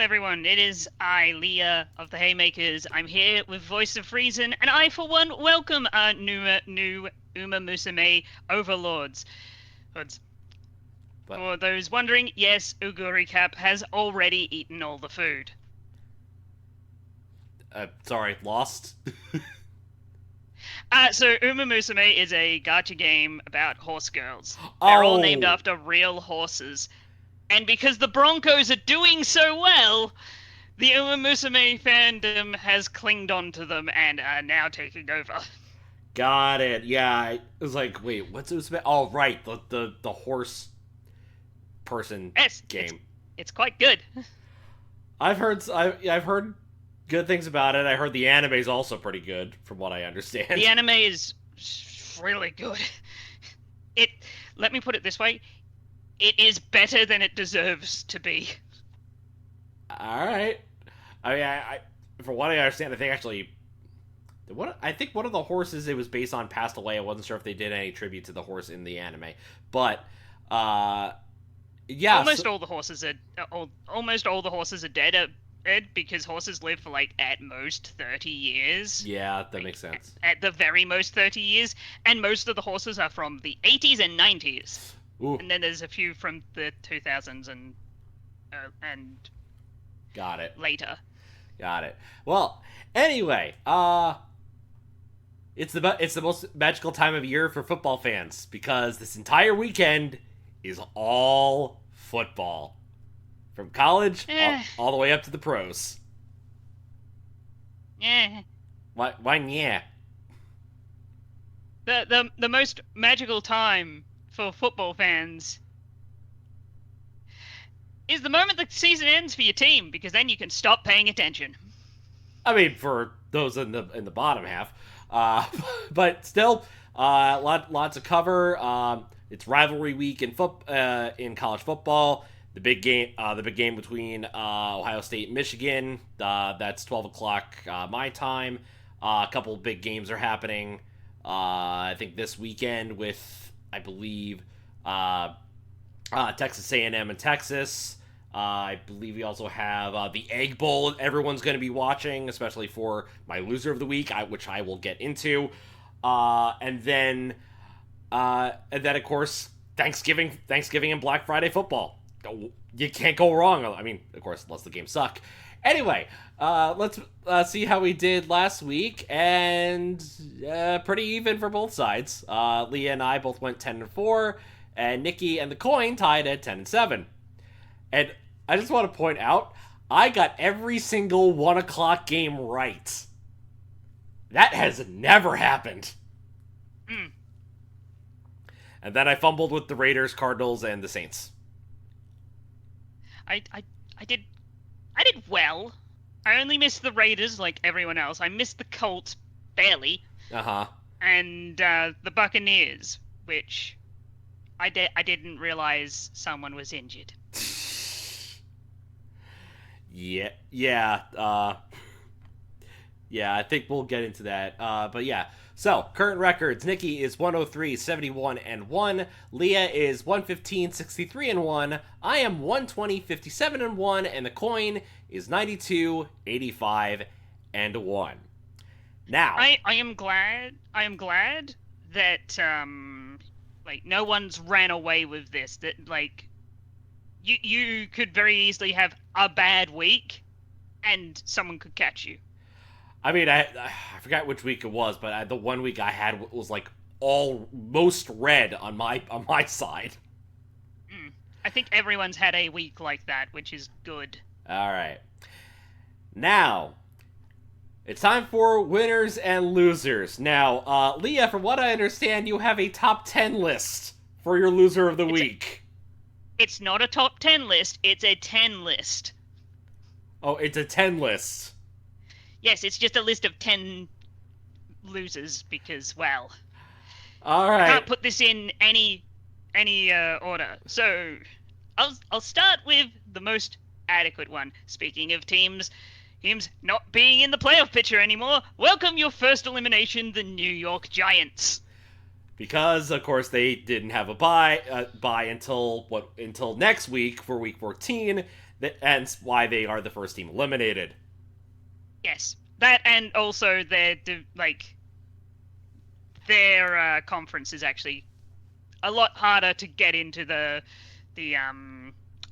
everyone. It is I, Leah of the Haymakers. I'm here with Voice of Reason, and I, for one, welcome our new Uma Musume overlords. But But for those wondering, yes, Uguri Cap has already eaten all the food. sorry, lost. So Uma Musume is a gacha game about horse girls. They're all named Oh, after real horses. And because the Broncos are doing so well, the Uma Musume fandom has clinged onto them and are now taking over. got it. Yeah, I was like, wait, what's it about? Oh, right, the horse person Yes, game. it's quite good. I've heard good things about it. I heard the anime is also pretty good, from what I The understand. anime is really good. It Let me put it this way, it is better than it deserves to be. All right. I mean, from what I understand, I think actually, I think one of the horses it was based on passed away. I wasn't sure if they did any tribute to the horse in the anime, but uh, yeah. So, Almost all the horses are dead because horses live for like at most 30 years. yeah, that Like makes sense. at the very most 30 years, and most of the horses are from the 80s and 90s. Ooh, And then there's a few from the 2000s and got it. later. Got it. Well, anyway, it's the most magical time of year for football fans because this entire weekend is all football, from college Eh, all the way up to the pros. eh. Why yeah. The most magical time for football fans is the moment the season ends for your team, because then you can stop paying attention. I mean, for those in the bottom half, uh, but still, lots of cover. It's rivalry week in college football. The big game between Ohio State and Michigan. That's 12 o'clock my time. A couple big games are happening. I think this weekend with I believe Texas A&M and Texas. I believe we also have the Egg Bowl everyone's going to be watching, especially for my loser of the week, which I will get into. And then of course Thanksgiving and Black Friday football. You can't go wrong. I mean, of course, unless the games suck. Anyway, let's see how we did last week, and pretty even for both sides. Leah and I both went 10-4, and Nikki and the coin tied at 10-7. And I just want to point out, I got every single 1 o'clock game right. That has never happened. Mm. And then I fumbled with the Raiders, Cardinals, and the Saints. I, I, I did I did well. I only missed the Raiders like everyone else. I missed the Colts barely, Uh huh. and the Buccaneers, which I didn't realize someone was injured. Yeah, yeah, yeah. I think we'll get into that. But yeah. So current records: Nikki is 103, 71 and 1. Leah is 115, 63 and 1. I am 120, 57 and 1, and the coin is 92, 85 and 1. Now, I am glad that like no one's ran away with this. That like you could very easily have a bad week, and someone could catch you. I mean, I forgot which week it was, but the one week I had was like all most red on my side. Mm. I think everyone's had a week like that, which is good. All right. Now, it's time for winners and losers. Now, Leah, from what I understand, you have a top 10 list for your loser of the It's week. it's not a top 10 list, it's a 10 list. Oh, it's a 10 list. Yes, it's just a list of 10 losers because, well, All I right. can't put this in any order. So, I'll start with the most adequate one. Speaking of teams not being in the playoff picture anymore, welcome your first elimination, the New York Giants. Because, of course, they didn't have a bye until next week for week 14. and why they are the first team eliminated. Yes, that and also their conference is actually a lot harder to get into the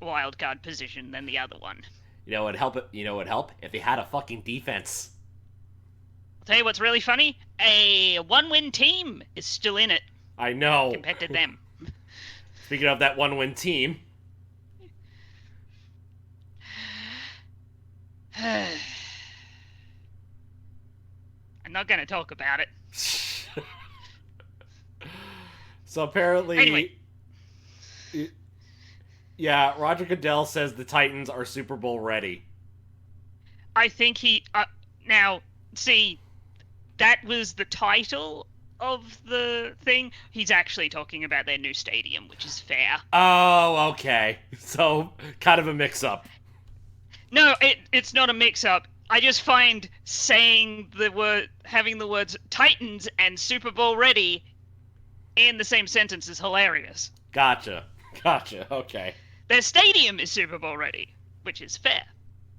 wild card position than the other one. You know, it'd help. You know, it'd help if they had a fucking defense. I'll tell you what's really funny: a one-win team is still in it I know. compared to them. Speaking of that one-win team, I'm not going to talk about it. so apparently, Anyway. Yeah, Roger Goodell says the Titans are Super Bowl ready. I think he now see that was the title of the thing. He's actually talking about their new stadium, which is fair. Oh, okay. So kind of a mix-up. No, it's not a mix-up. I just find having the words Titans and Super Bowl ready in the same sentence is hilarious. Gotcha. Okay. Their stadium is Super Bowl ready, which is fair.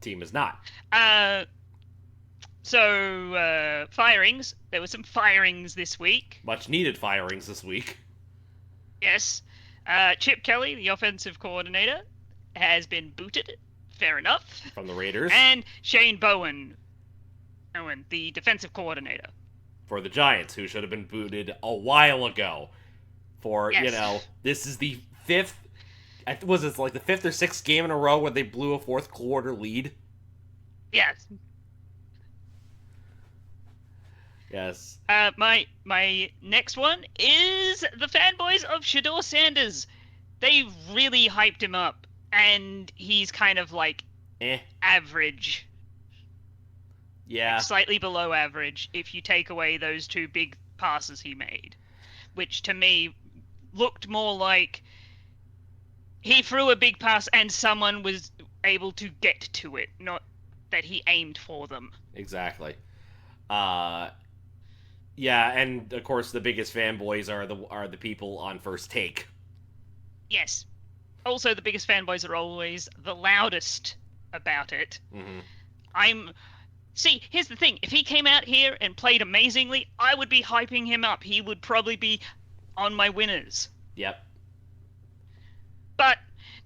Team is not. Firings. There were some firings this week. Much needed firings this week. Yes. Chip Kelly, the offensive coordinator, has been booted. Fair enough. From the Raiders. And Shane Bowen, the defensive coordinator. For the Giants, who should have been booted a while ago. For, Yes. this is the fifth... Was it like the fifth or sixth game in a row where they blew a fourth quarter lead? Yes. Yes. My next one is the fanboys of Shador Sanders. They really hyped him up, and he's kind of like average. Yeah. Slightly below average if you take away those two big passes he made, which to me looked more like he threw a big pass and someone was able to get to it, not that he aimed for them. Exactly. Yeah, and of course the biggest fanboys are the people on First Take. Yes. Also, the biggest fanboys are always the loudest about it. Mm-hmm. See, here's the thing. If he came out here and played amazingly, I would be hyping him up. He would probably be on my winners. Yep. But,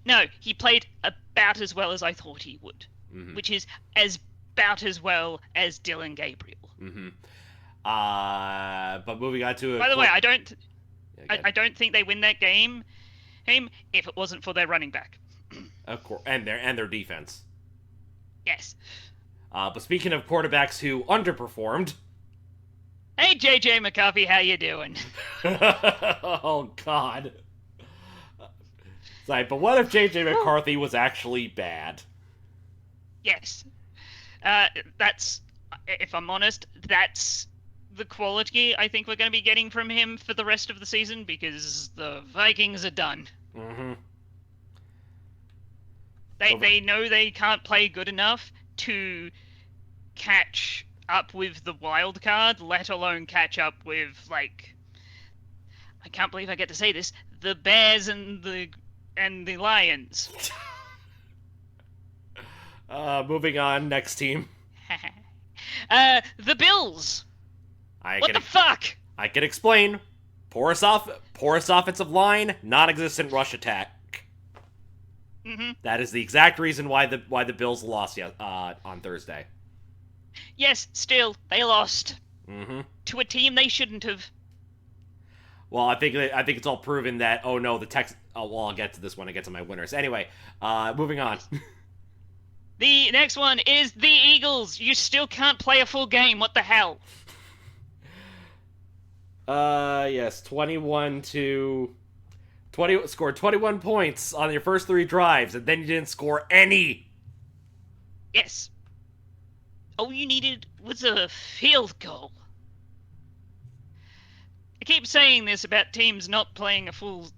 no, he played about as well as I thought he would. Mm-hmm. Which is about as well as Dylan Gabriel. Mm-hmm. But moving on to... By the way, I don't think they win that game if it wasn't for their running back. Of course, and their defense. Yes. But speaking of quarterbacks who underperformed... Hey, JJ McCarthy, how you doing? Oh, God. Sorry, but what if JJ McCarthy was actually bad? Yes. That's, if I'm honest, that's the quality I think we're going to be getting from him for the rest of the season, because the Vikings are done. Mm-hmm. They know they can't play good enough to catch up with the wild card, let alone catch up with, like, I can't believe I get to say this, the Bears and the Lions. Moving on, next team. The Bills. What the fuck? I can explain. Porous offensive line, non-existent rush attack. Mm-hmm. That is the exact reason why the Bills lost on Thursday. Yes, still they lost to a team they shouldn't have. Well, I think it's all proven that. Oh no, the Texans. Oh well, I'll get to this when I get to my winners. Anyway, moving on. The next one is the Eagles. You still can't play a full game. What the hell? Yes, 20 scored 21 points on your first 3 drives, and then you didn't score any. Yes. All you needed was a field goal. I keep saying this about teams not playing a full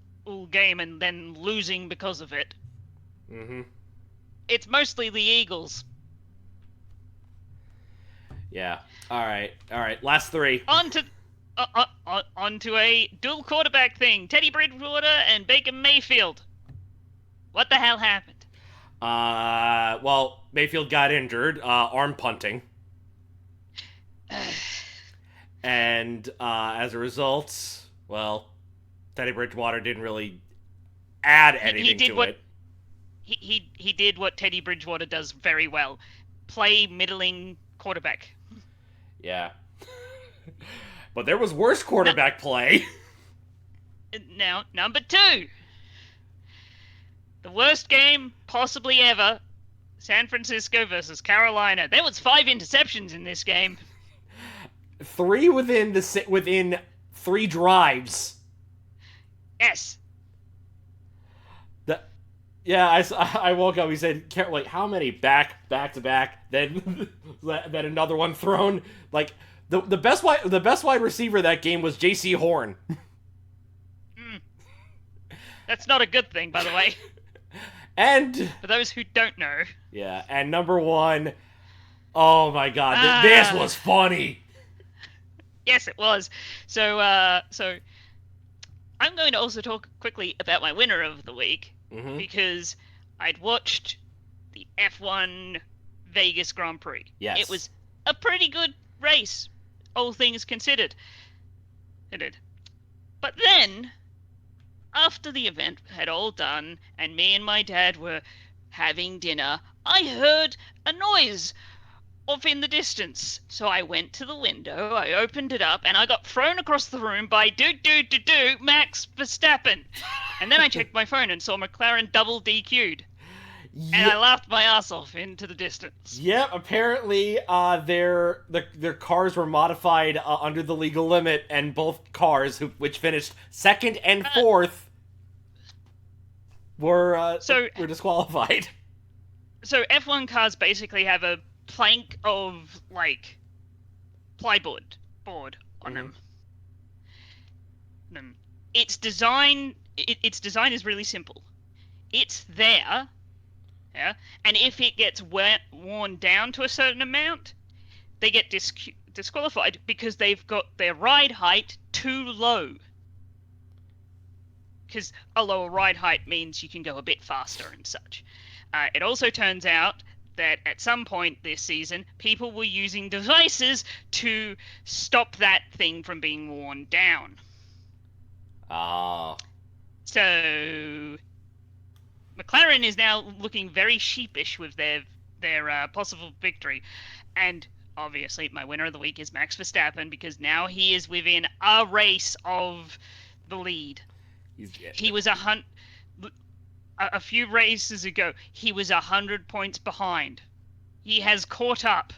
game and then losing because of it. Mm-hmm. It's mostly the Eagles. Yeah. All right. Last 3. On to a dual quarterback thing. Teddy Bridgewater and Baker Mayfield. What the hell happened? Well, Mayfield got injured, arm punting, and as a result, well, Teddy Bridgewater didn't really add he anything did to what it. he did what Teddy Bridgewater does very well: play middling quarterback. Yeah. But there was worse Now, quarterback play. now number two, the worst game possibly ever: San Francisco versus Carolina. There was 5 interceptions in this game. Three within 3 drives. Yes. The, yeah, I woke up. He said, like, how many back to back? Then then another one thrown. Like the best wide receiver that game was J.C. Horn. Mm, that's not a good thing, by the way. And For those who don't know. yeah, and number one. Oh my God, this was funny. Yes, it was. So I'm going to also talk quickly about my winner of the week, Mm-hmm. because I'd watched the F1 Vegas Grand Prix. Yes. It was a pretty good race, all things considered. It did. But then, after the event had all done and me and my dad were having dinner, I heard a noise off in the distance. So I went to the window, I opened it up, and I got thrown across the room by Max Verstappen. And then I checked my phone and saw McLaren double DQ'd. And I laughed my ass off into the distance. Yep, apparently their cars were modified under the legal limit, and both cars, which finished second and fourth, were disqualified. So F1 cars basically have a plank of like plywood board on them. Its design is really simple. It's there, yeah, and if it gets worn down to a certain amount, they get disqualified because they've got their ride height too low. Because a lower ride height means you can go a bit faster and such. It also turns out that at some point this season, people were using devices to stop that thing from being worn down. Ah. So McLaren is now looking very sheepish with their possible victory. And obviously my winner of the week is Max Verstappen, because now he is within a race of the lead. He was a few races ago, he was 100 points behind. He has caught up.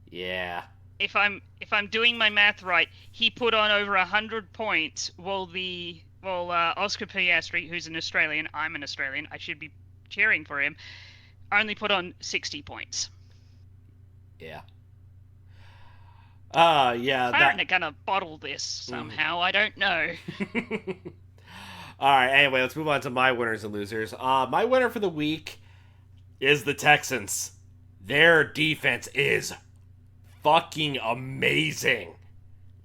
Yeah. If I'm doing my math right, he put on over 100 points, while Oscar Piastri, who's an Australian, I'm an Australian, I should be cheering for him, only put on 60 points. Yeah. McLaren are gonna bottle this somehow. I don't know. All right. Anyway, let's move on to my winners and losers. My winner for the week is the Texans. Their defense is fucking amazing.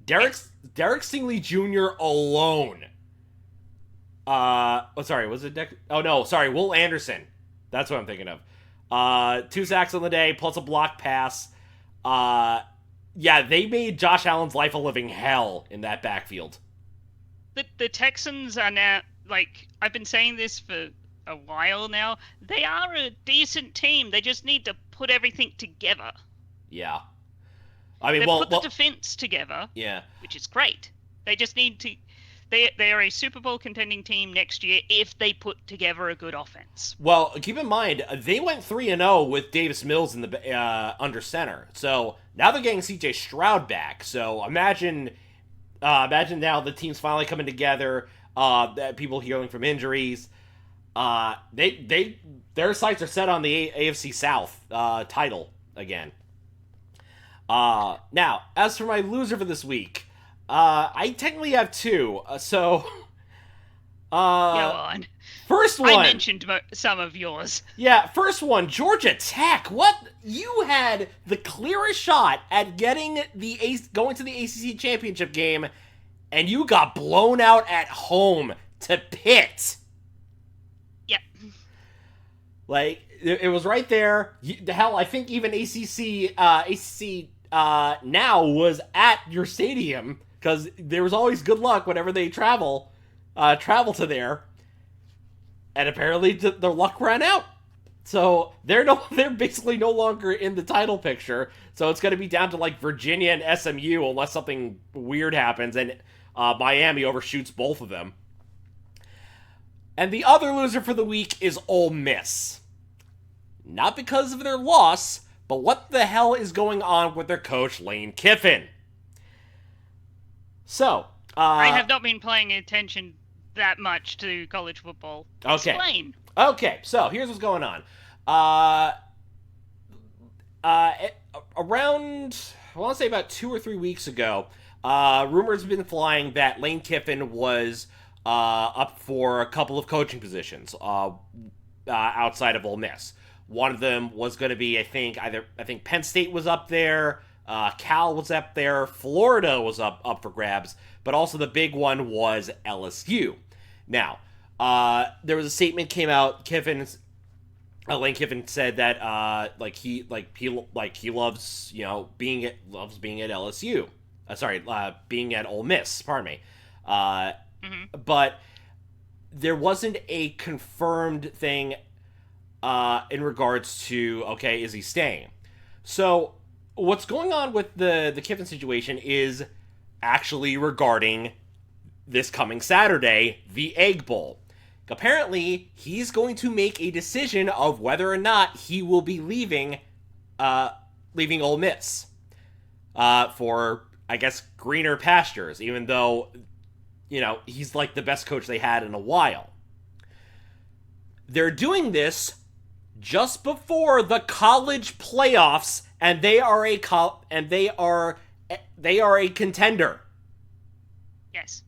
Derek Stingley Jr. alone. Sorry, was it Will Anderson. That's what I'm thinking of. 2 sacks on the day plus a block pass. Yeah, they made Josh Allen's life a living hell in that backfield. The Texans are now, like, I've been saying this for a while now, they are a decent team. They just need to put everything together. Yeah. I mean, They've put the defense together, yeah, which is great. They just need to. They are a Super Bowl contending team next year if they put together a good offense. Well, keep in mind they went 3-0 with Davis Mills in the under center. So now they're getting C.J. Stroud back. So imagine now the team's finally coming together. That people healing from injuries. Their sights are set on the AFC South title again. Now, as for my loser for this week, I technically have 2. So, Go on. First one. I mentioned some of yours. Yeah, first one, Georgia Tech. What? You had the clearest shot at going to the ACC championship game, and you got blown out at home to Pitt. Yep. Like it was right there. Hell, I think even ACC now was at your stadium because there was always good luck whenever they travel to there, and apparently their luck ran out. So they're basically no longer in the title picture. So it's going to be down to like Virginia and SMU unless something weird happens and Miami overshoots both of them. And the other loser for the week is Ole Miss. Not because of their loss, but what the hell is going on with their coach Lane Kiffin? So, I have not been paying attention that much to college football. Okay. Explain. Okay, so here's what's going on. Around, I want to say about 2 or 3 weeks ago, rumors have been flying that Lane Kiffin was up for a couple of coaching positions outside of Ole Miss. One of them was going to be, I think Penn State was up there, Cal was up there, Florida was up for grabs, but also the big one was LSU. Now, there was a statement came out. Lane Kiffin said that he loves being at LSU. Being at Ole Miss. Pardon me. But there wasn't a confirmed thing in regards to is he staying? So what's going on with the Kiffin situation is actually regarding this coming Saturday, the Egg Bowl. Apparently, he's going to make a decision of whether or not he will be leaving Ole Miss for, I guess, greener pastures, even though, he's like the best coach they had in a while. They're doing this just before the college playoffs, and they are a contender. Yes.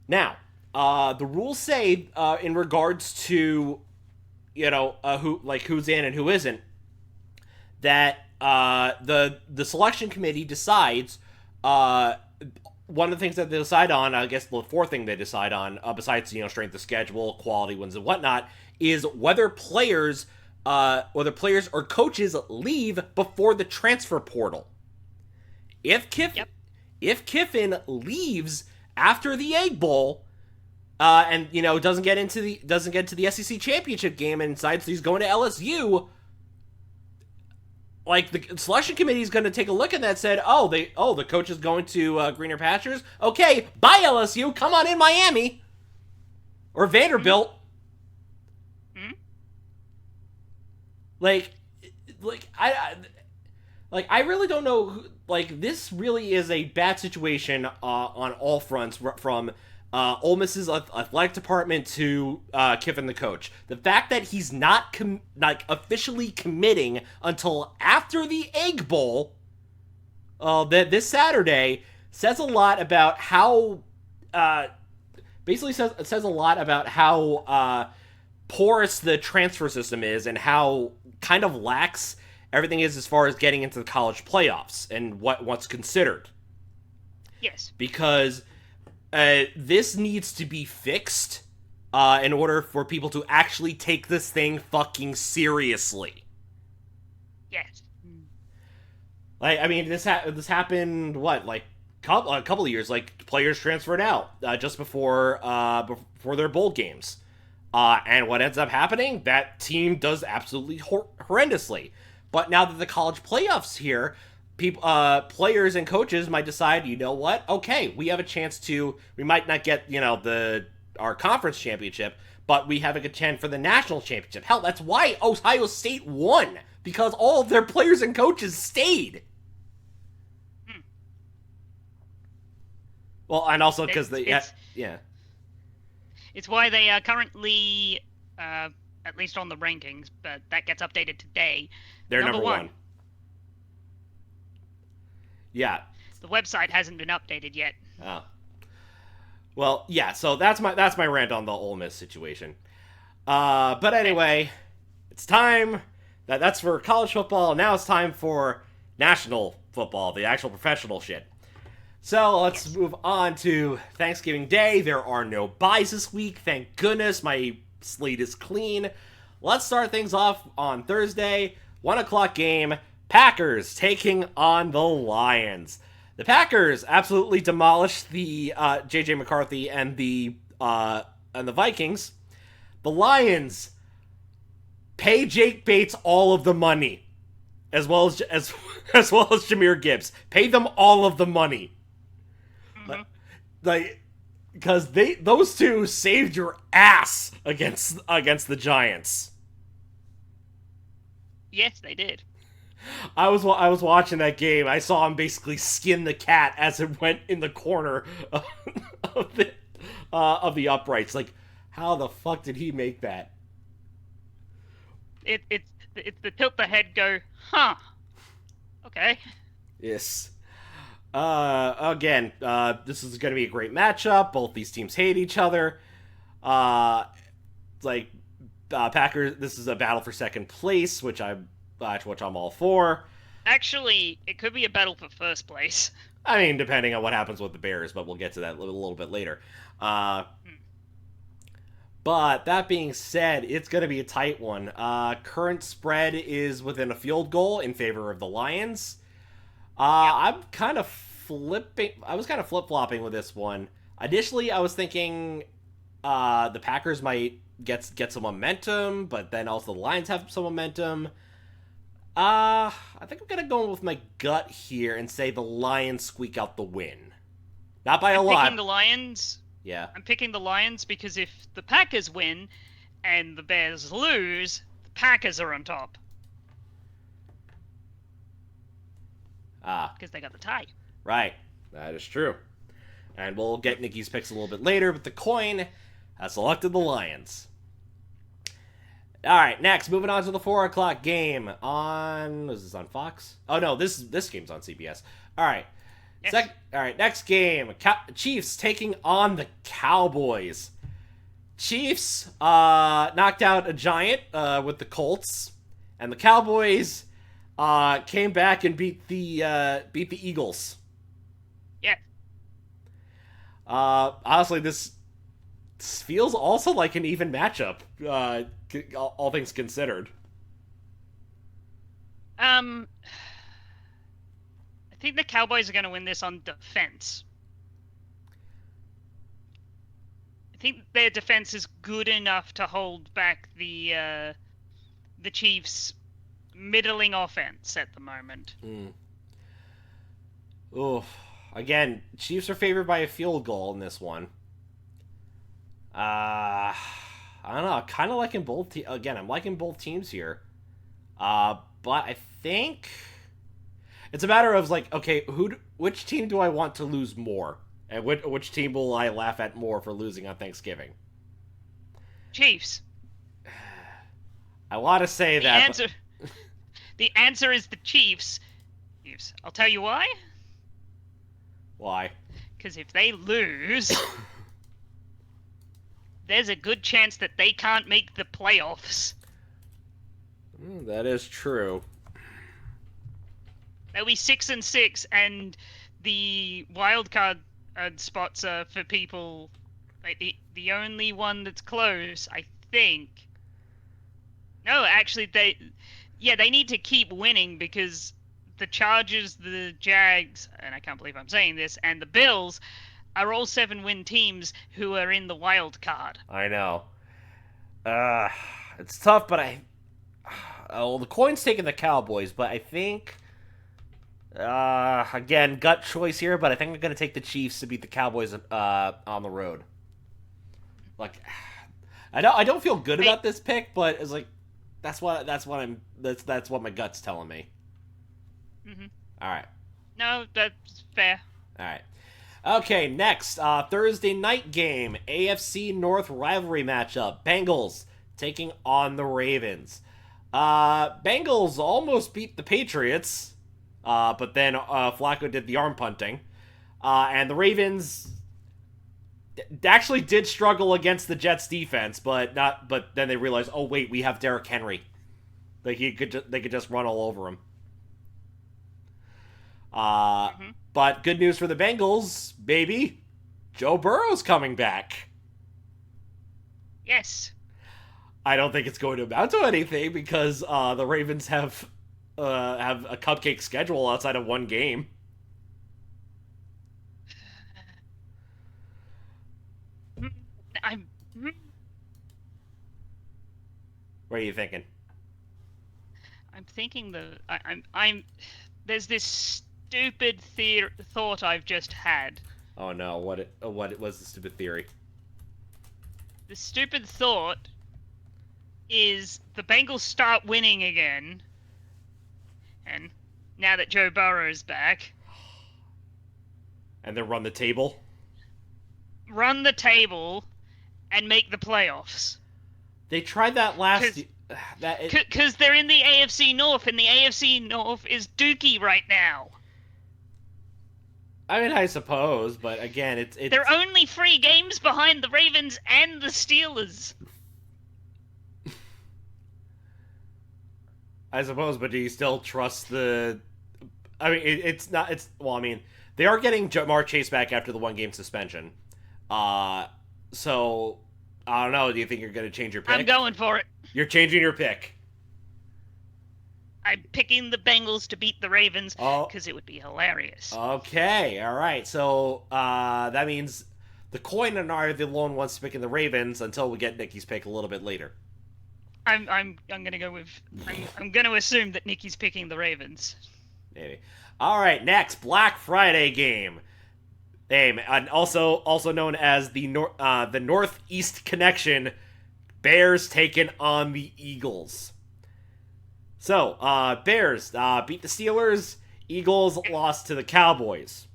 Now, the rules say in regards to who's in and who isn't, that the selection committee decides one of the things that they decide on, I guess the fourth thing they decide on, besides strength of schedule, quality wins and whatnot, is whether players or coaches leave before the transfer portal. If Kiffin leaves after the Egg Bowl, and doesn't get to the SEC championship game and decides he's going to LSU, like the selection committee is going to take a look at that and said, the coach is going to greener pastures. Okay, bye LSU, come on in Miami or Vanderbilt. Mm-hmm. I really don't know. This really is a bad situation on all fronts, from Ole Miss's athletic department to Kiffin the coach. The fact that he's not officially committing until after the Egg Bowl this Saturday says a lot about how says a lot about how porous the transfer system is and how kind of lax everything is as far as getting into the college playoffs and what's considered. Yes. Because this needs to be fixed in order for people to actually take this thing fucking seriously. Yes. This happened, a couple of years, players transferred out just before their bowl games. And what ends up happening, that team does absolutely horrendously. But now that the college playoffs here, players and coaches might decide, you know what? Okay, we have a chance to. We might not get our conference championship, but we have a good chance for the national championship. Hell, that's why Ohio State won, because all of their players and coaches stayed. Well, and also because It's why they are currently, at least on the rankings, but that gets updated today. They're number one. Yeah. The website hasn't been updated yet. Oh. Well, yeah. So that's my rant on the Ole Miss situation. But anyway, it's time. That's for college football. Now it's time for national football, the actual professional shit. So let's move on to Thanksgiving Day. There are no buys this week. Thank goodness. My slate is clean. let's start things off on Thursday, 1 o'clock game. Packers taking on the Lions. The Packers absolutely demolished the JJ McCarthy and the Vikings. The Lions pay Jake Bates all of the money, as well as as well as Jahmyr Gibbs. Pay them all of the money, like because those two saved your ass against the Giants. Yes, they did. I was watching that game. I saw him basically skin the cat as it went in the corner of the uprights. Like, how the fuck did he make that? It's the tilt the head go, huh? Okay. Yes. Again, this is going to be a great matchup. Both these teams hate each other. Packers. This is a battle for second place, which I'm all for. Actually, it could be a battle for first place. I mean, depending on what happens with the Bears, but we'll get to that a little bit later. But that being said, it's going to be a tight one. Current spread is within a field goal in favor of the Lions. I'm kind of flipping. I was kind of flip-flopping with this one. Initially, I was thinking the Packers might get some momentum, but then also the Lions have some momentum. I think I'm gonna go with my gut here and say the Lions squeak out the win. Not by a lot. Picking the Lions. Yeah. I'm picking the Lions because if the Packers win and the Bears lose, the Packers are on top. Because they got the tie. Right. That is true. And we'll get Nikki's picks a little bit later, but the coin has selected the Lions. All right, next, moving on to the 4 o'clock game on... Was this on Fox? Oh, no, this game's on CBS. All right. Yes. All right, next game. Chiefs taking on the Cowboys. Chiefs knocked out a Giant with the Colts, and the Cowboys came back and beat the Eagles. Yeah. Honestly, this feels also like an even matchup, all things considered. I think the Cowboys are going to win this on defense. I think their defense is good enough to hold back the Chiefs' middling offense at the moment. Oof. Again, Chiefs are favored by a field goal in this one. I don't know. Kind of liking both. Again, I'm liking both teams here. But I think it's a matter of like, okay, which team do I want to lose more, and which team will I laugh at more for losing on Thanksgiving? Chiefs. I want to say that. The answer is the Chiefs. I'll tell you why. Why? Because if they lose, there's a good chance that they can't make the playoffs. That is true. They'll be 6-6, and the wild card spots are for people. Like the only one that's close, I think. No, actually, they need to keep winning because the Chargers, the Jags, and I can't believe I'm saying this, and the Bills are all 7-win teams who are in the wild card. I know. It's tough, but the coin's taking the Cowboys, but I think, again, gut choice here, but I think I'm going to take the Chiefs to beat the Cowboys on the road. Like, I don't feel good about this pick, but it's like that's what my gut's telling me. Mm-hmm. All right. No, that's fair. All right. Okay, next, Thursday night game, AFC North rivalry matchup. Bengals taking on the Ravens. Bengals almost beat the Patriots, but then Flacco did the arm punting. And the Ravens actually did struggle against the Jets defense, but then they realized, oh wait, we have Derrick Henry. Like they could just run all over him. But good news for the Bengals, baby. Joe Burrow's coming back. Yes. I don't think it's going to amount to anything because the Ravens have a cupcake schedule outside of one game. I'm What are you thinking? I'm thinking I'm there's this stupid thought I've just had. Oh no, what was the stupid theory? The stupid thought is the Bengals start winning again, and now that Joe Burrow is back, And then run the table? run the table and make the playoffs. They tried that last Because they're in the AFC North, and the AFC North is dookie right now. I mean, I suppose, but again, it's They're only 3 games behind the Ravens and the Steelers. I suppose, but do you still trust the? I mean, it's not. It's well. I mean, they are getting Jamar Chase back after the 1 game suspension. So I don't know. Do you think you're going to change your pick? I'm going for it. You're changing your pick. I'm picking the Bengals to beat the Ravens Oh, because it would be hilarious. okay. All right. So that means the coin and I are the lone ones picking the Ravens until we get Nikki's pick a little bit later. I'm gonna go with. I'm gonna assume that Nikki's picking the Ravens. Maybe. All right. Next, Black Friday game. And also known as the Northeast Connection, Bears taking on the Eagles. So, Bears beat the Steelers. Eagles lost to the Cowboys.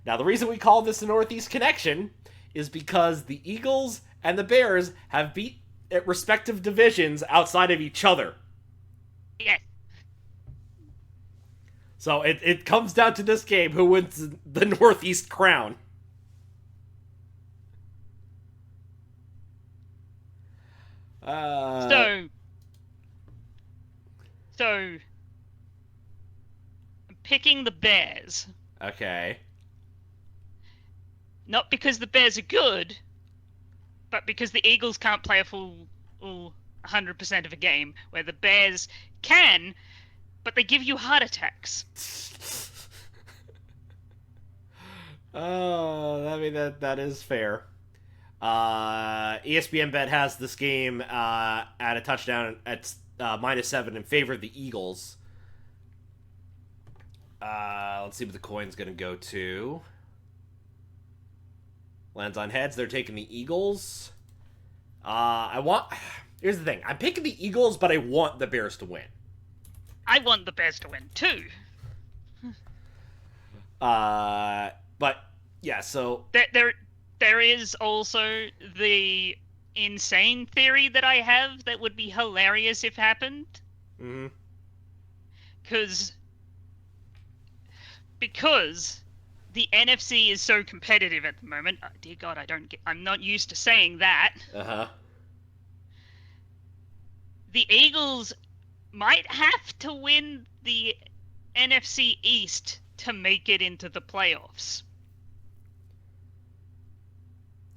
Now, the reason we call this the Northeast Connection is because the Eagles and the Bears have beat respective divisions outside of each other. Yes. So it comes down to this game, who wins the Northeast crown. So I'm picking the Bears. Okay. Not because the Bears are good, but because the Eagles can't play a full 100% of a game, where the Bears can, but they give you heart attacks. Oh, I mean that is fair. ESPN Bet has this game at a touchdown at -7 in favor of the Eagles. Let's see what the coin's gonna go to. Lands on heads. They're taking the Eagles. Here's the thing. I'm picking the Eagles, but I want the Bears to win. I want the Bears to win too. But yeah. So There is also the insane theory that I have that would be hilarious if happened. Mm-hmm. Because the NFC is so competitive at the moment. Oh, dear God, I'm not used to saying that. Uh-huh. The Eagles might have to win the NFC East to make it into the playoffs.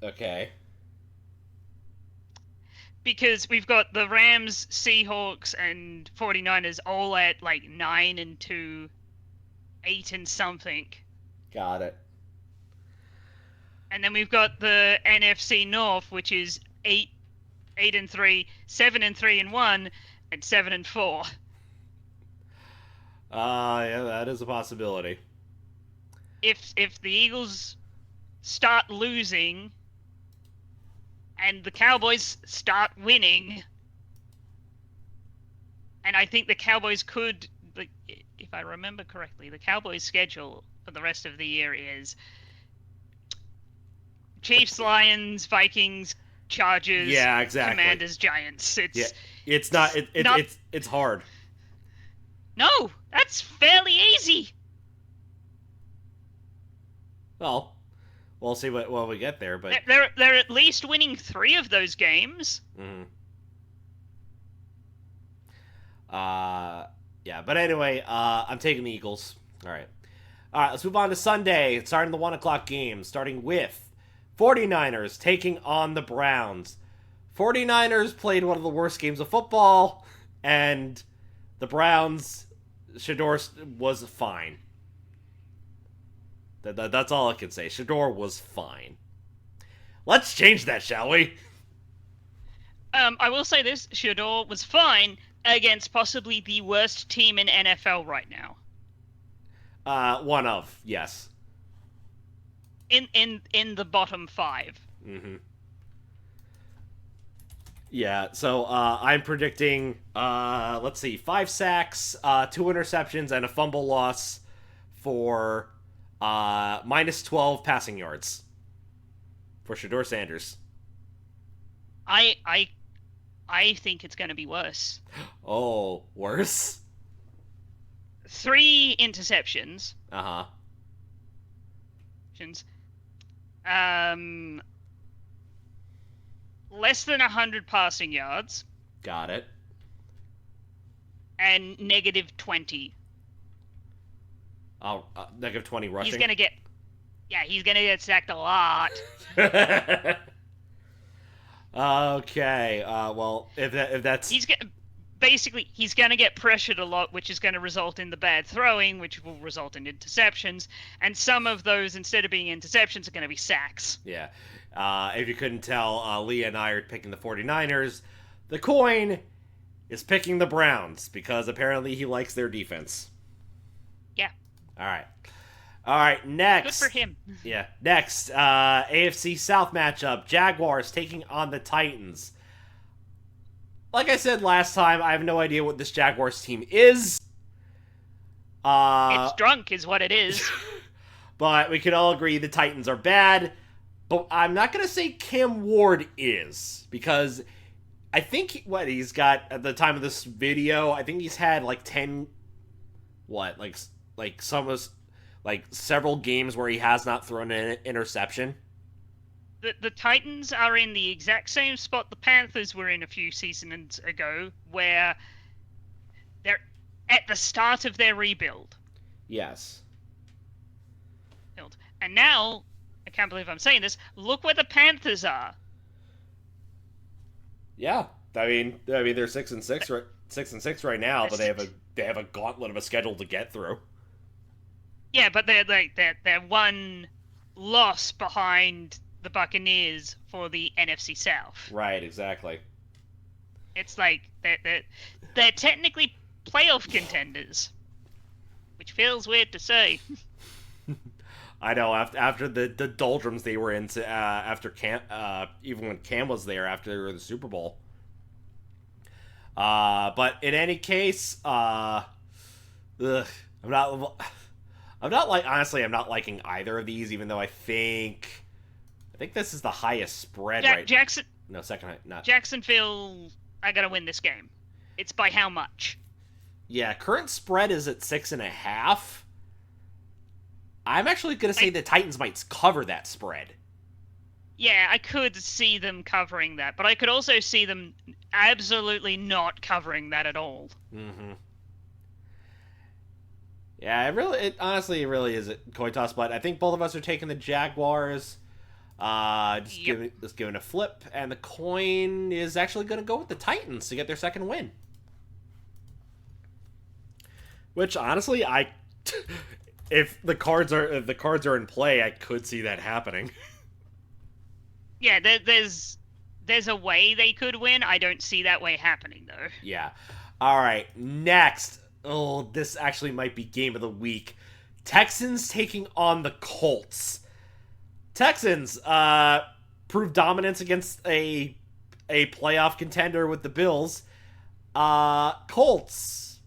Okay. Because we've got the Rams, Seahawks, and 49ers all at like 9-2, 8 and something. Got it. And then we've got the NFC North, which is 8-3, 7-3-1, and 7-4. Yeah, that is a possibility. If the Eagles start losing and the Cowboys start winning, and I think the Cowboys could, if I remember correctly, the Cowboys' schedule for the rest of the year is Chiefs, Lions, Vikings, Chargers, Yeah, exactly. Commanders, Giants. It's hard. No, that's fairly easy. Well, we'll see what we get there, but They're at least winning 3 of those games. mm-hmm. Yeah, but anyway, I'm taking the Eagles. All right, let's move on to Sunday. Starting the 1 o'clock game, starting with 49ers taking on the Browns. 49ers played one of the worst games of football, and the Browns, Shador was fine. That's all I can say. Shador was fine. Let's change that, shall we? I will say this: Shador was fine against possibly the worst team in NFL right now. One of, yes. In the bottom 5. Mm-hmm. Yeah, so I'm predicting, let's see, 5 sacks, 2 interceptions, and a fumble loss for minus 12 passing yards for Shador Sanders. I think it's going to be worse. Oh, worse? 3 interceptions. Uh-huh. Less than 100 passing yards. Got it. And negative 20. Oh, negative 20 rushing. He's going to get sacked a lot. Okay. Well, if that's he's going to get pressured a lot, which is going to result in the bad throwing, which will result in interceptions, and some of those, instead of being interceptions, are going to be sacks. Yeah. If you couldn't tell, Lee and I are picking the 49ers. The coin is picking the Browns because apparently he likes their defense. Yeah. All right, next. Good for him. Yeah, next, AFC South matchup, Jaguars taking on the Titans. Like I said last time, I have no idea what this Jaguars team is. It's drunk is what it is. But we can all agree the Titans are bad. But I'm not going to say Cam Ward is, because I think he's got, at the time of this video, I think he's had like 10, several games where he has not thrown an interception. The Titans are in the exact same spot the Panthers were in a few seasons ago, where they're at the start of their rebuild. Yes. And now, I can't believe I'm saying this, look where the Panthers are. Yeah. I mean they're 6-6 right now, but they have a gauntlet of a schedule to get through. Yeah, but they're one loss behind the Buccaneers for the NFC South. Right, exactly. It's like they're technically playoff contenders, which feels weird to say. I know, after the doldrums they were into, after Cam, even when Cam was there after the Super Bowl. But in any case, I'm not honestly, I'm not liking either of these, even though I think this is the highest spread Jacksonville, I gotta win this game. It's by how much? Yeah, current spread is at 6.5. I'm actually gonna say the Titans might cover that spread. Yeah, I could see them covering that, but I could also see them absolutely not covering that at all. Mm-hmm. Yeah, it honestly really is a coin toss, but I think both of us are taking the Jaguars. Just giving a flip, and the coin is actually going to go with the Titans to get their second win. Which honestly, if the cards are in play, I could see that happening. Yeah, there's a way they could win. I don't see that way happening though. Yeah. All right, next. Oh, this actually might be game of the week. Texans taking on the Colts. Texans proved dominance against a playoff contender with the Bills. Colts.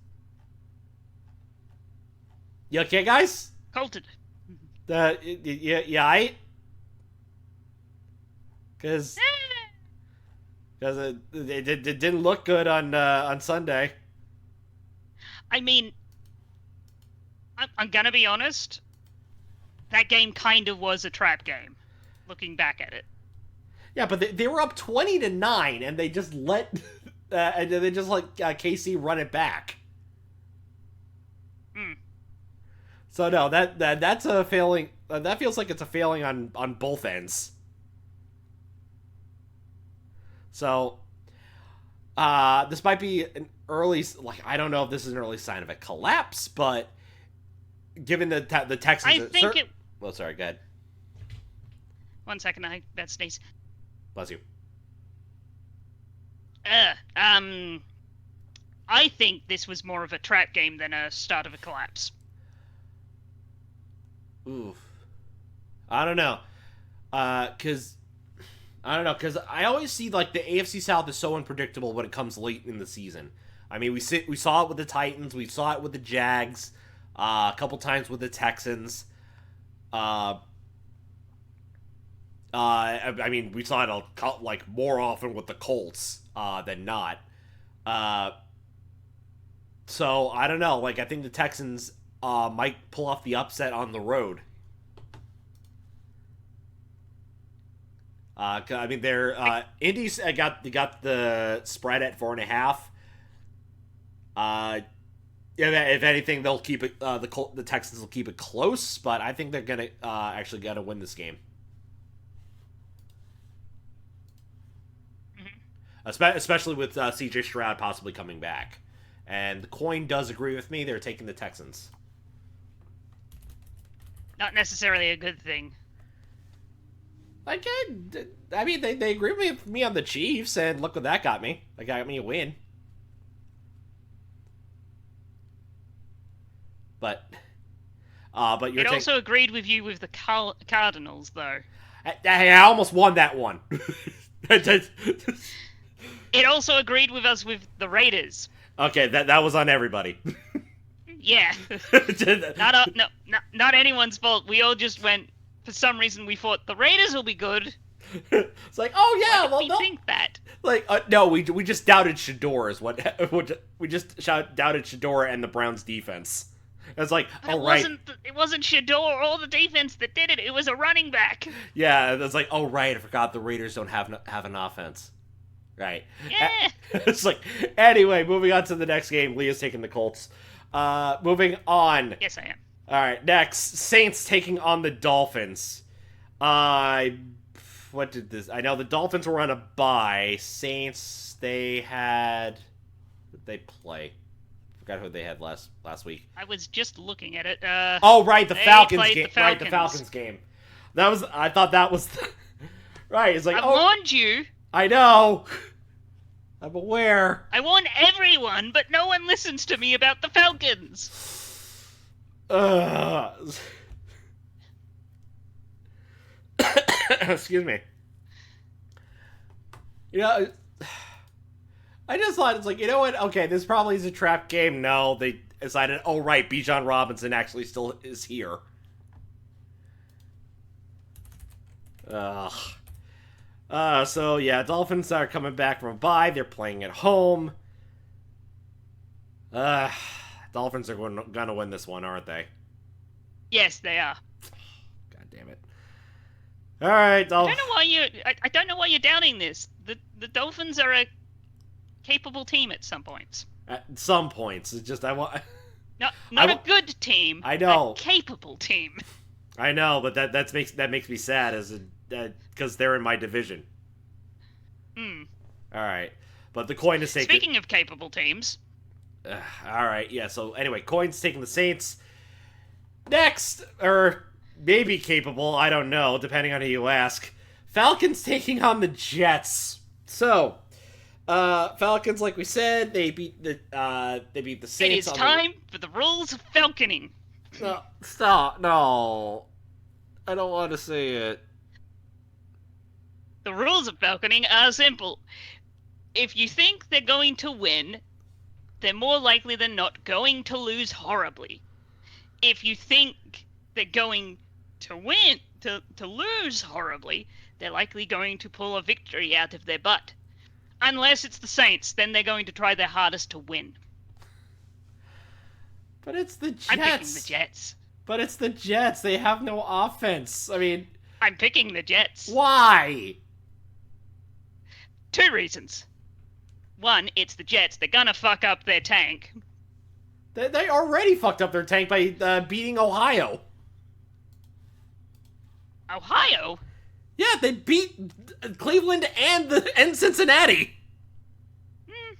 You okay, guys? Colted. Yeah, because it didn't look good on Sunday. I mean, I'm gonna be honest. That game kind of was a trap game, looking back at it. Yeah, but they were up 20-9, and they just let KC run it back. So no, that's a failing. That feels like it's a failing on both ends. So, this might be an early, like, I don't know if this is an early sign of a collapse, but given the Texans, I think it. Oh, sorry, go ahead. 1 second, I that sneeze. Bless you. I think this was more of a trap game than a start of a collapse. Oof. I don't know. Because I always see like the AFC South is so unpredictable when it comes late in the season. I mean, we saw it with the Titans, we saw it with the Jags, a couple times with the Texans. I mean, we saw it like more often with the Colts than not. So I don't know. Like, I think the Texans might pull off the upset on the road. I mean, they're Indy's got the spread at 4.5. If anything, they'll keep it. The Texans will keep it close, but I think they're gonna actually gotta win this game. Especially with C.J. Stroud possibly coming back. And the coin does agree with me. They're taking the Texans. Not necessarily a good thing. Like, I mean, they agree with me on the Chiefs, and look what that got me. That got me a win. But you're It also agreed with you with the Cardinals, though. I almost won that one. It also agreed with us with the Raiders. Okay, that was on everybody. Yeah. Not anyone's fault. We all just went, for some reason we thought the Raiders will be good. It's like, oh yeah, Why did we think that? Like, no, we just doubted Shador is what we just doubted Shador and the Browns defense. It's like, it wasn't Shador or the defense that did it. It was a running back. Yeah, it's like, oh right, I forgot the Raiders don't have an offense. Right. Yeah. It's like, anyway, moving on to the next game. Leah's taking the Colts. Moving on. Yes, I am. All right, next, Saints taking on the Dolphins. What did this? I know the Dolphins were on a bye. Saints, they had. Who did they play? Forgot who they had last week. I was just looking at it. Oh right, the Falcons game. Right, the Falcons game. I thought that was. Right, it's like. I warned you. I know. I'm aware. I warn everyone, but no one listens to me about the Falcons. Excuse me. You know, I just thought, it's like, you know what? Okay, this probably is a trap game. No, they decided, oh right, Bijan Robinson actually still is here. So yeah, Dolphins are coming back from a bye. They're playing at home. Dolphins are gonna win this one, aren't they? Yes, they are. God damn it! All right, Dolphins. I don't know why you're doubting this. The Dolphins are a capable team at some points. At some points, it's just I want. Not a good team. I know. A capable team. I know, but that makes me sad because they're in my division. Hmm. All right, but the coin is taking. Speaking of capable teams. All right, yeah. So anyway, coin's taking the Saints. Next, or maybe capable, I don't know, depending on who you ask. Falcons taking on the Jets. So, Falcons, like we said, they beat the Saints. It is time for the rules of falconing. No, stop! No, I don't want to say it. The rules of falconing are simple. If you think they're going to win, they're more likely than not going to lose horribly. If you think they're going to win, to lose horribly, they're likely going to pull a victory out of their butt. Unless it's the Saints, then they're going to try their hardest to win. But it's the Jets. I'm picking the Jets. But it's the Jets. They have no offense. I mean... I'm picking the Jets. Why? 2 reasons. 1, it's the Jets. They're gonna fuck up their tank. They already fucked up their tank by beating Ohio. Ohio? Yeah, they beat Cleveland and Cincinnati. Hmm,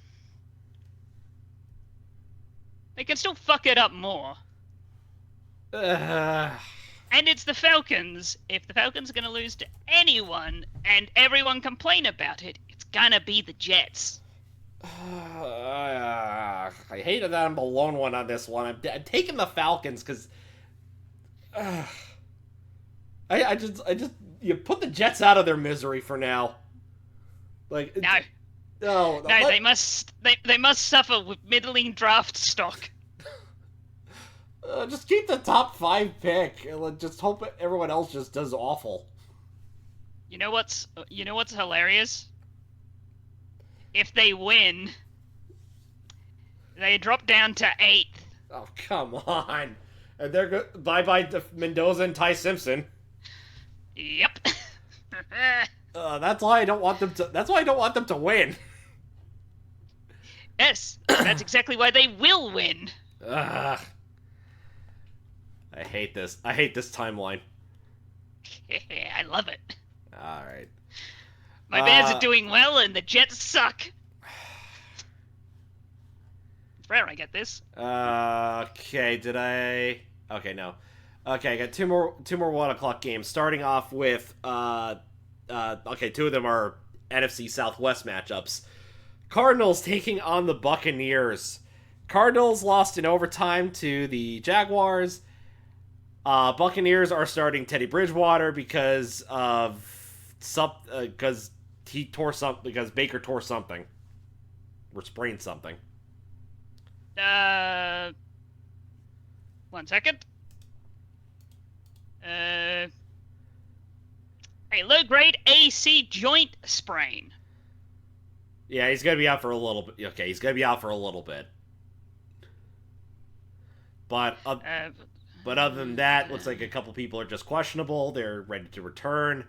they can still fuck it up more. Uh, And it's the Falcons. If the Falcons are going to lose to anyone and everyone complain about it, it's going to be the Jets. I hated that I'm the lone one on this one. I'm taking the Falcons because I just you put the Jets out of their misery for now. Like No, no, no, they must suffer with middling draft stock. Just keep the top 5 pick and just hope everyone else just does awful. You know what's hilarious? If they win, they drop down to 8th. Oh come on! And they're good. Bye bye Mendoza and Ty Simpson. Yep. That's why I don't want them to. That's why I don't want them to win. Yes, that's exactly why they will win. Ugh. I hate this. I hate this timeline. I love it. All right. My Bears are doing well, and the Jets suck. It's rare I get this. Okay. Did I? Okay, no. Okay, I got two more 1:00 games. Starting off with okay, 2 of them are NFC Southwest matchups. Cardinals taking on the Buccaneers. Cardinals lost in overtime to the Jaguars. Buccaneers are starting Teddy Bridgewater because because Baker tore something or sprained something. 1 second. A low-grade AC joint sprain. Yeah, he's gonna be out for a little bit. Okay, he's gonna be out for a little bit. But other than that, looks like a couple people are just questionable. They're ready to return.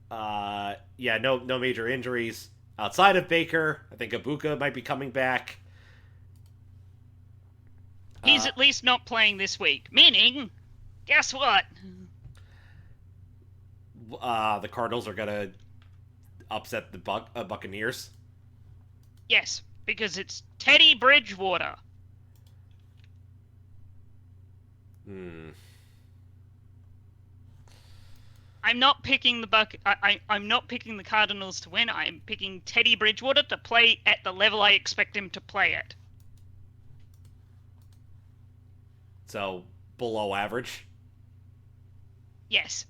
Yeah, no major injuries outside of Baker. I think Ibuka might be coming back. He's at least not playing this week. Meaning, guess what? The Cardinals are gonna upset the Buccaneers. Yes, because it's Teddy Bridgewater. I'm not picking I'm not picking the Cardinals to win. I'm picking Teddy Bridgewater to play at the level I expect him to play at. So below average. Yes.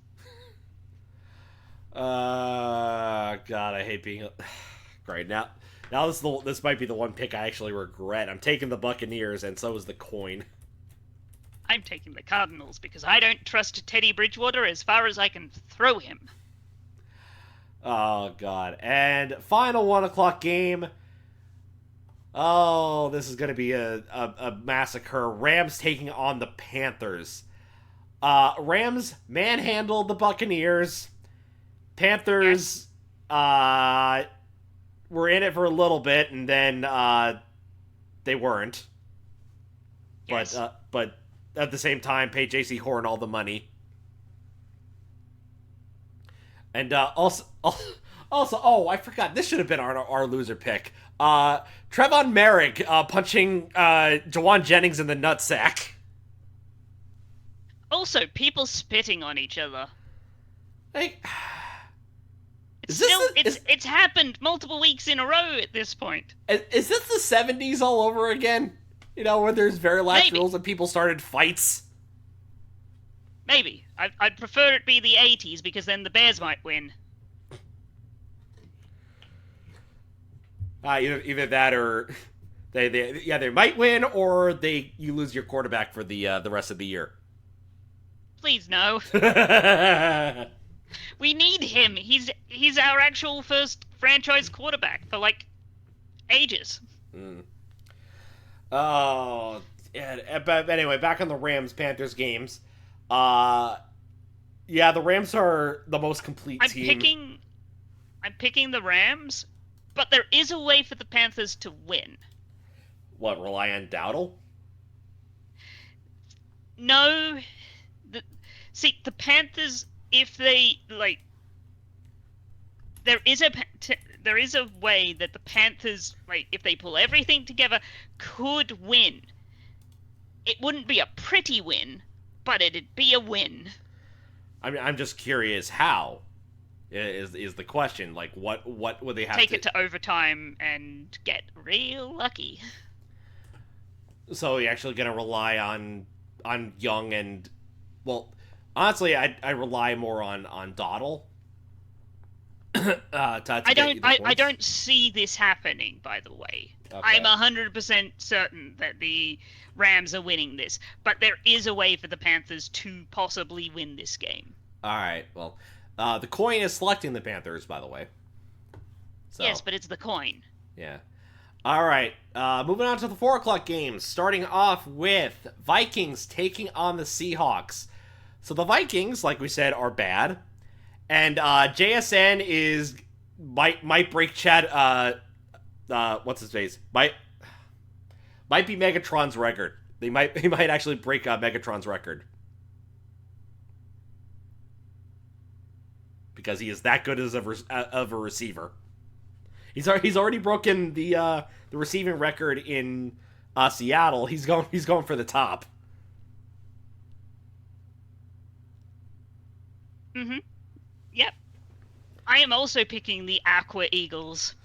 God, I hate being great now. Now this might be the one pick I actually regret. I'm taking the Buccaneers, and so is the coin. I'm taking the Cardinals because I don't trust Teddy Bridgewater as far as I can throw him. Oh, God. And final 1:00 game. Oh, this is going to be a massacre. Rams taking on the Panthers. Rams manhandled the Buccaneers. Panthers were in it for a little bit, and then they weren't. Yes. But at the same time, paid J.C. Horn all the money. And also, oh, I forgot. This should have been our loser pick. Trevon Merrick punching Jawan Jennings in the nutsack. Also, people spitting on each other. Like, it's happened multiple weeks in a row at this point. Is this the 70s all over again? You know, where there's very lax Maybe. rules and people started fights? Maybe. I'd prefer it be the 80s because then the Bears might win. Either that or they might win, or you lose your quarterback for the rest of the year. Please no. We need him. He's our actual first franchise quarterback for like ages. Oh, yeah. But anyway, back on the Rams-Panthers games. Yeah, the Rams are the most complete team. I'm picking the Rams, but there is a way for the Panthers to win. What, rely on Dowdle? No. See, the Panthers, if they like, there is a there is a way that the Panthers, like, if they pull everything together, could win. It wouldn't be a pretty win, but it'd be a win. I mean, I'm just curious how is the question. Like, what would they have Take to? it to overtime and get real lucky. So you're actually going to rely on Young and, well, honestly, I rely more on Dottle. To get you the I points. don't see this happening, by the way. Okay. I'm 100% certain that the Rams are winning this, but there is a way for the Panthers to possibly win this game. All right. Well, the coin is selecting the Panthers, by the way. So, Yes, but it's the coin. yeah. All right. Moving on to the 4 o'clock games. Starting off with Vikings taking on the Seahawks. So the Vikings, like we said, are bad, and JSN might break Chad. What's his face? Might be Megatron's record. He might actually break Megatron's record because he is that good as of a receiver. He's already broken the receiving record in Seattle. He's going for the top. Mm-hmm. Yep. I am also picking the Aqua Eagles.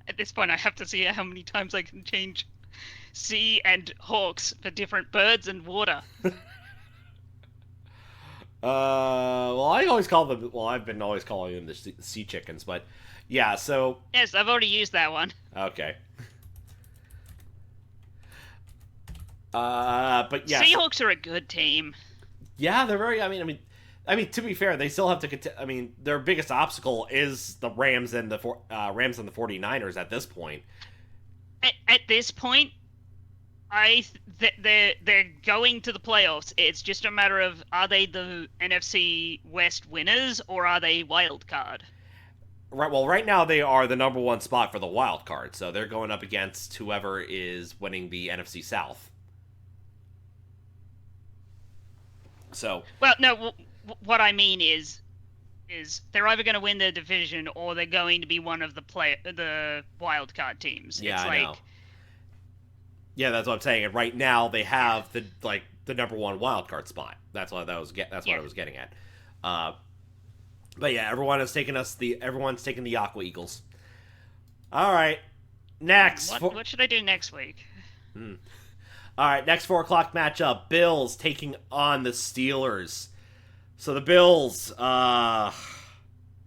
At this point, I have to see how many times I can change sea and hawks for different birds and water. Well, I always call them. Well, I've been always calling them the sea chickens, but yeah. So Yes, I've already used that one. okay. But yeah, Seahawks are a good team. yeah, they're very. I mean, to be fair, they still have to. I mean, their biggest obstacle is the Rams and the 49ers at this point. At this point, they're going to the playoffs. It's just a matter of, are they the NFC West winners or are they wild card? Right. Well, right now they are the number 1 spot for the wild card, so they're going up against whoever is winning the NFC South. So. Well, no. What I mean is they're either going to win the division or they're going to be one of the wild card teams. Yeah, it's I like, know. Yeah, that's what I'm saying. And right now they have the number 1 wild card spot. That's what I was getting at. But yeah, everyone's taking the Aqua Eagles. All right, next. What should I do next week? All right, next 4 o'clock matchup: Bills taking on the Steelers. So the Bills, man,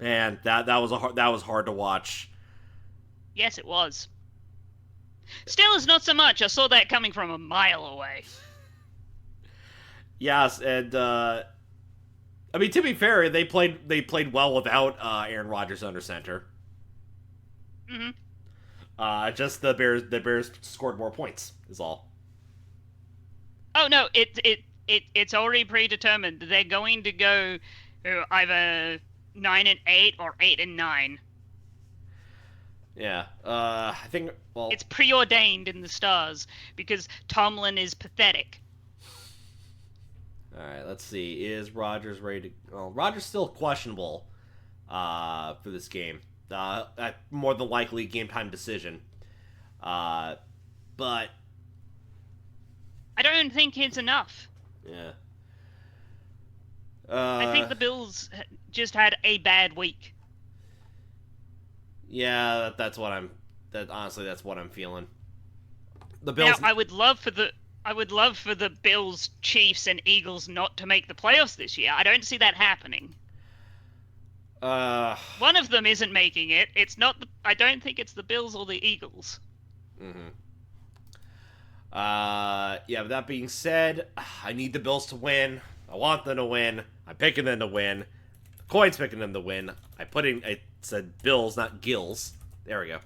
that was hard to watch. Yes, it was. Steelers not so much. I saw that coming from a mile away. Yes, and I mean, to be fair, they played well without Aaron Rodgers under center. Mm-hmm. Just the Bears scored more points is all. Oh no, it's already predetermined. They're going to go either 9-8 or 8-9. Yeah, I think. Well, it's preordained in the stars because Tomlin is pathetic. All right, let's see. Is Rodgers ready to? Well, Rodgers still questionable for this game. More than likely game time decision. But I don't think it's enough. Yeah. I think the Bills just had a bad week. Yeah, that's what I'm feeling. The Bills. Now, I would love for the Bills, Chiefs, and Eagles not to make the playoffs this year. I don't see that happening. One of them isn't making it. It's not. I don't think it's the Bills or the Eagles. Mm-hmm. Yeah. With that being said, I need the Bills to win. I want them to win. I'm picking them to win. The coin's picking them to win. It said Bills, not Gills. There we go.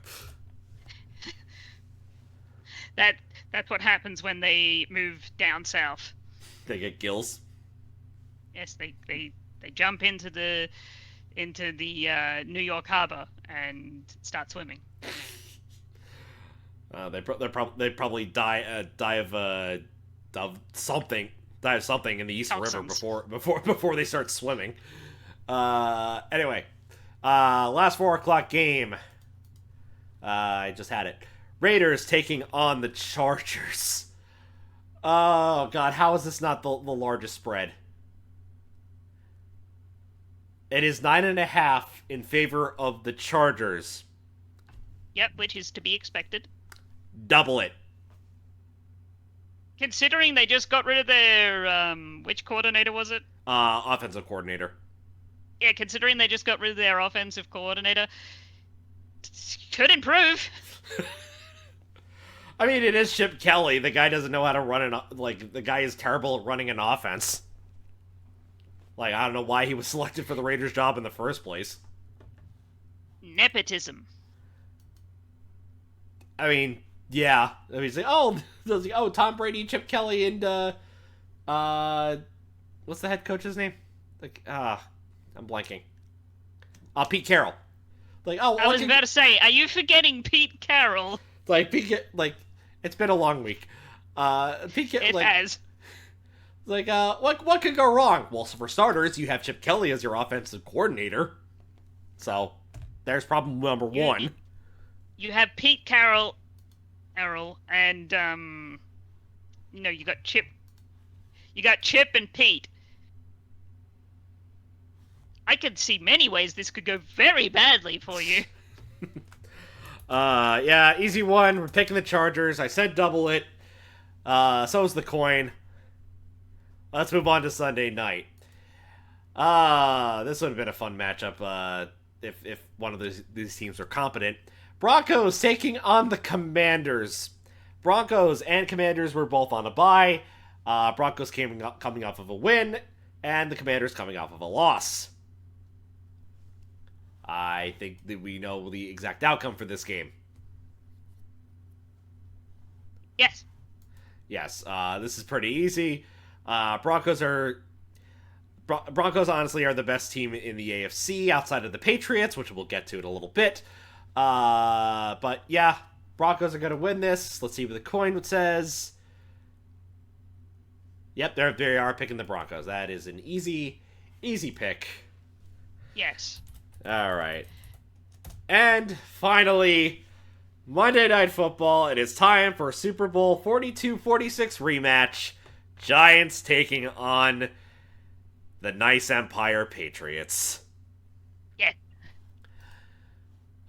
That's what happens when they move down south. They get Gills. Yes, they jump into the New York Harbor and start swimming. They probably die of something. dive something in the East River Toxins. before they start swimming. Anyway, last 4 o'clock game. I just had it. Raiders taking on the Chargers. Oh God, how is this not the largest spread? It is 9.5 in favor of the Chargers. Yep, which is to be expected. Double it. Considering they just got rid of their which coordinator was it? Offensive coordinator. Yeah, considering they just got rid of their offensive coordinator, could improve. I mean, it is Chip Kelly. The guy doesn't know how to run the guy is terrible at running an offense. Like, I don't know why he was selected for the Raiders job in the first place. Nepotism. I mean, yeah. I mean, it's like, oh, Tom Brady, Chip Kelly, and what's the head coach's name? Like, I'm blanking. Pete Carroll. Like, oh, I was about to say, are you forgetting Pete Carroll? Like, it's been a long week. Pete, it has. Like, what could go wrong? Well, so for starters, you have Chip Kelly as your offensive coordinator. So, there's problem number one. You have Pete Carroll, and you got Chip. You got Chip and Pete. I could see many ways this could go very badly for you. Yeah, easy one. We're picking the Chargers. I said double it. So is the coin. Let's move on to Sunday night. This would have been a fun matchup if one of these teams were competent. Broncos taking on the Commanders. Broncos and Commanders were both on a bye. Broncos coming off of a win, and the Commanders coming off of a loss. I think that we know the exact outcome for this game. Yes. Yes, this is pretty easy. Broncos honestly are the best team in the AFC outside of the Patriots, which we'll get to in a little bit. But yeah, Broncos are going to win this. Let's see what the coin says. Yep, they are picking the Broncos. That is an easy pick. Yes. All right. And finally, Monday Night Football. It is time for Super Bowl 42-46 rematch. Giants taking on the Nice Empire Patriots. Yeah.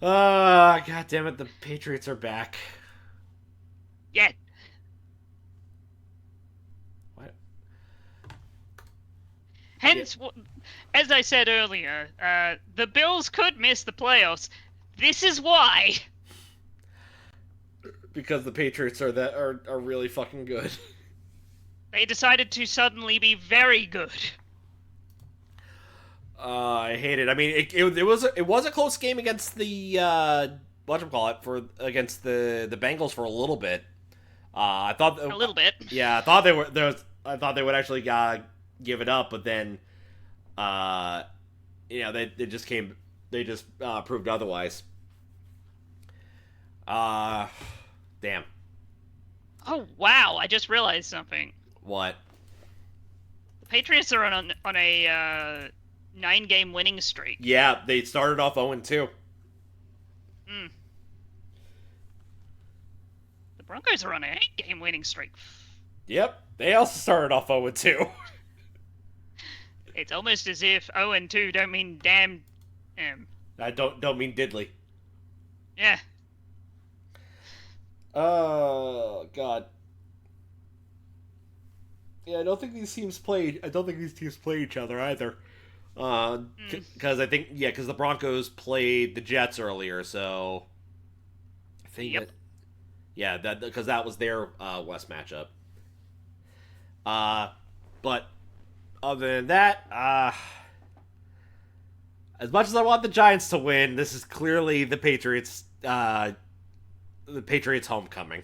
God damn it, the Patriots are back. Yeah. What? Hence, as I said earlier, the Bills could miss the playoffs. This is why. Because the Patriots are really fucking good. They decided to suddenly be very good. I hate it. I mean, it was a close game against the against the Bengals for a little bit. I thought A little bit. Yeah, I thought they would actually give it up, but then they just proved otherwise. Damn. Oh wow! I just realized something. What? The Patriots are on a 9-game winning streak. Yeah, they started off 0-2. The Broncos are on an 8-game winning streak. Yep, they also started off 0-2. It's almost as if 0-2 don't mean damn. I don't mean diddly. Yeah. Oh God. Yeah, I don't think these teams play each other either. Because because the Broncos played the Jets earlier, so I think because that was their West matchup. But other than that, as much as I want the Giants to win, this is clearly the Patriots' homecoming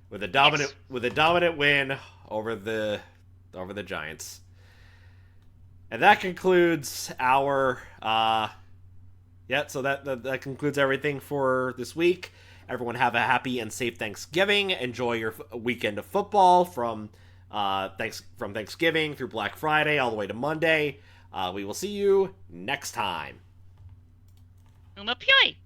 with a dominant win over the Giants. And that concludes our so that concludes everything for this week. Everyone have a happy and safe Thanksgiving. Enjoy your weekend of football from Thanks from Thanksgiving through Black Friday all the way to Monday. We will see you next time. Uma pioi!